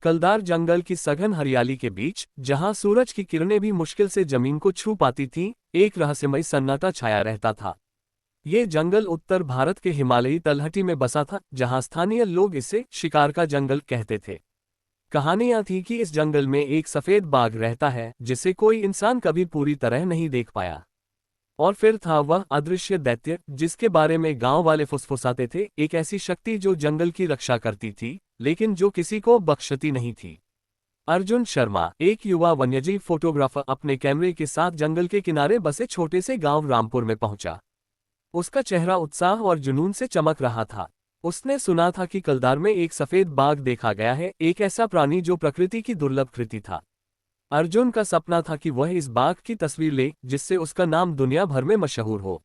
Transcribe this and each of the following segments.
कलदार जंगल की सघन हरियाली के बीच, जहां सूरज की किरणें भी मुश्किल से जमीन को छू पाती थीं, एक रहस्यमय सन्नाटा छाया रहता था। ये जंगल उत्तर भारत के हिमालयी तलहटी में बसा था, जहां स्थानीय लोग इसे शिकार का जंगल कहते थे। कहानियां थी कि इस जंगल में एक सफेद बाघ रहता है जिसे कोई इंसान कभी पूरी तरह नहीं देख पाया। और फिर था वह अदृश्य दैत्य जिसके बारे में गांव वाले फुसफुसाते थे, एक ऐसी शक्ति जो जंगल की रक्षा करती थी, लेकिन जो किसी को बख्शती नहीं थी। अर्जुन शर्मा, एक युवा वन्यजीव फोटोग्राफर, अपने कैमरे के साथ जंगल के किनारे बसे छोटे से गांव रामपुर में पहुंचा। उसका चेहरा उत्साह और जुनून से चमक रहा था। उसने सुना था कि कलदार में एक सफेद बाघ देखा गया है, एक ऐसा प्राणी जो प्रकृति की दुर्लभ कृति था। अर्जुन का सपना था कि वह इस बाघ की तस्वीर ले, जिससे उसका नाम दुनिया भर में मशहूर हो।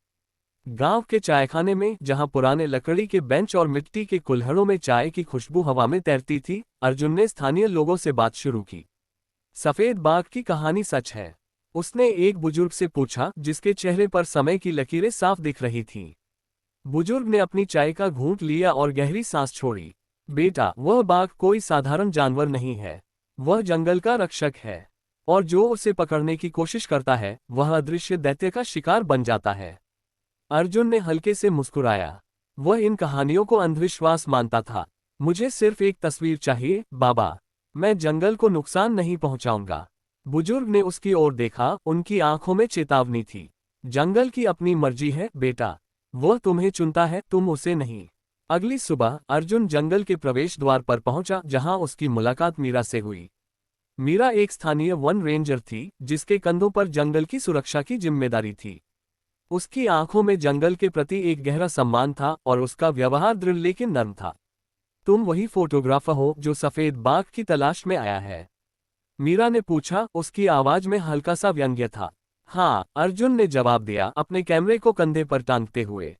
गांव के चायखाने में, जहां पुराने लकड़ी के बेंच और मिट्टी के कुल्हड़ों में चाय की खुशबू हवा में तैरती थी, अर्जुन ने स्थानीय लोगों से बात शुरू की। सफेद बाघ की कहानी सच है? उसने एक बुजुर्ग से पूछा, जिसके चेहरे पर समय की लकीरें साफ दिख रही थीं। बुजुर्ग ने अपनी चाय का घूंट लिया और गहरी सांस छोड़ी। बेटा, वह बाघ कोई साधारण जानवर नहीं है। वह जंगल का रक्षक है, और जो उसे पकड़ने की कोशिश करता है, वह अदृश्य दैत्य का शिकार बन जाता है। अर्जुन ने हल्के से मुस्कुराया। वह इन कहानियों को अंधविश्वास मानता था। मुझे सिर्फ एक तस्वीर चाहिए बाबा, मैं जंगल को नुकसान नहीं पहुंचाऊंगा। बुजुर्ग ने उसकी ओर देखा, उनकी आंखों में चेतावनी थी। जंगल की अपनी मर्जी है बेटा, वह तुम्हें चुनता है, तुम उसे नहीं। अगली सुबह अर्जुन जंगल के प्रवेश द्वार पर पहुंचा, जहां उसकी मुलाकात मीरा से हुई। मीरा एक स्थानीय वन रेंजर थी, जिसके कंधों पर जंगल की सुरक्षा की जिम्मेदारी थी। उसकी आंखों में जंगल के प्रति एक गहरा सम्मान था और उसका व्यवहार दृढ़ लेकिन नर्म था। तुम वही फोटोग्राफर हो जो सफेद बाघ की तलाश में आया है? मीरा ने पूछा, उसकी आवाज में हल्का सा व्यंग्य था। हाँ, अर्जुन ने जवाब दिया, अपने कैमरे को कंधे पर टांगते हुए।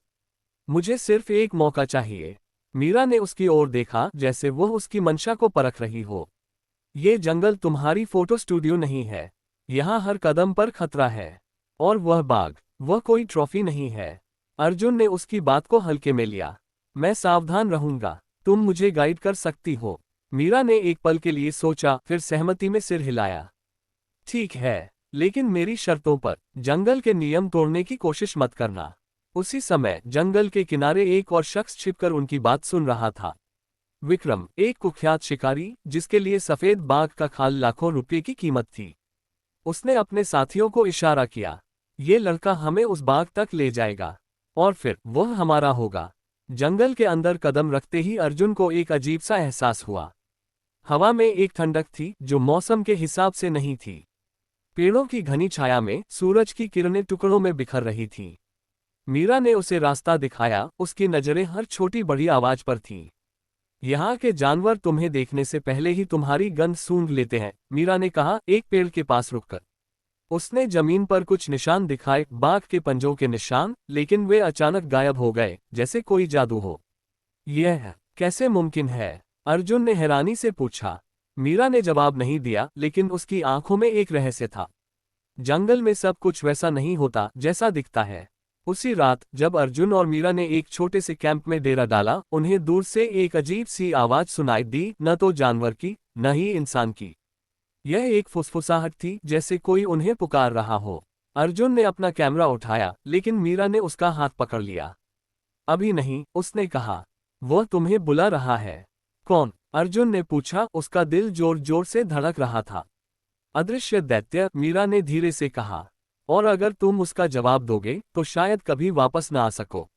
मुझे सिर्फ एक मौका चाहिए। मीरा ने उसकी ओर देखा, जैसे वह उसकी मंशा को परख रही हो। ये जंगल तुम्हारी फोटो स्टूडियो नहीं है। यहाँ हर कदम पर खतरा है। और वह बाघ, वह कोई ट्रॉफी नहीं है। अर्जुन ने उसकी बात को हल्के में लिया। मैं सावधान रहूंगा, तुम मुझे गाइड कर सकती हो। मीरा ने एक पल के लिए सोचा, फिर सहमति में सिर हिलाया। ठीक है, लेकिन मेरी शर्तों पर। जंगल के नियम तोड़ने की कोशिश मत करना। उसी समय जंगल के किनारे एक और शख्स छिपकर उनकी बात सुन रहा था। विक्रम, एक कुख्यात शिकारी, जिसके लिए सफेद बाघ का खाल लाखों रुपये की कीमत थी। उसने अपने साथियों को इशारा किया, ये लड़का हमें उस बाघ तक ले जाएगा, और फिर वह हमारा होगा। जंगल के अंदर कदम रखते ही अर्जुन को एक अजीब सा एहसास हुआ। हवा में एक ठंडक थी जो मौसम के हिसाब से नहीं थी। पेड़ों की घनी छाया में सूरज की किरणें टुकड़ों में बिखर रही थीं। मीरा ने उसे रास्ता दिखाया, उसकी नजरें हर छोटी बड़ी आवाज पर थीं। यहाँ के जानवर तुम्हें देखने से पहले ही तुम्हारी गंध सूंघ लेते हैं, मीरा ने कहा, एक पेड़ के पास रुककर। उसने जमीन पर कुछ निशान दिखाए, बाघ के पंजों के निशान, लेकिन वे अचानक गायब हो गए, जैसे कोई जादू हो। यह कैसे मुमकिन है? अर्जुन ने हैरानी से पूछा। मीरा ने जवाब नहीं दिया, लेकिन उसकी आंखों में एक रहस्य था। जंगल में सब कुछ वैसा नहीं होता जैसा दिखता है। उसी रात जब अर्जुन और मीरा ने एक छोटे से कैंप में डेरा डाला, उन्हें दूर से एक अजीब सी आवाज सुनाई दी, न तो जानवर की, न ही इंसान की। यह एक फुसफुसाहट थी, जैसे कोई उन्हें पुकार रहा हो। अर्जुन ने अपना कैमरा उठाया, लेकिन मीरा ने उसका हाथ पकड़ लिया। अभी नहीं, उसने कहा, वह तुम्हें बुला रहा है। कौन? अर्जुन ने पूछा, उसका दिल जोर जोर से धड़क रहा था। अदृश्य दैत्य, मीरा ने धीरे से कहा, और अगर तुम उसका जवाब दोगे तो शायद कभी वापस न आ सको।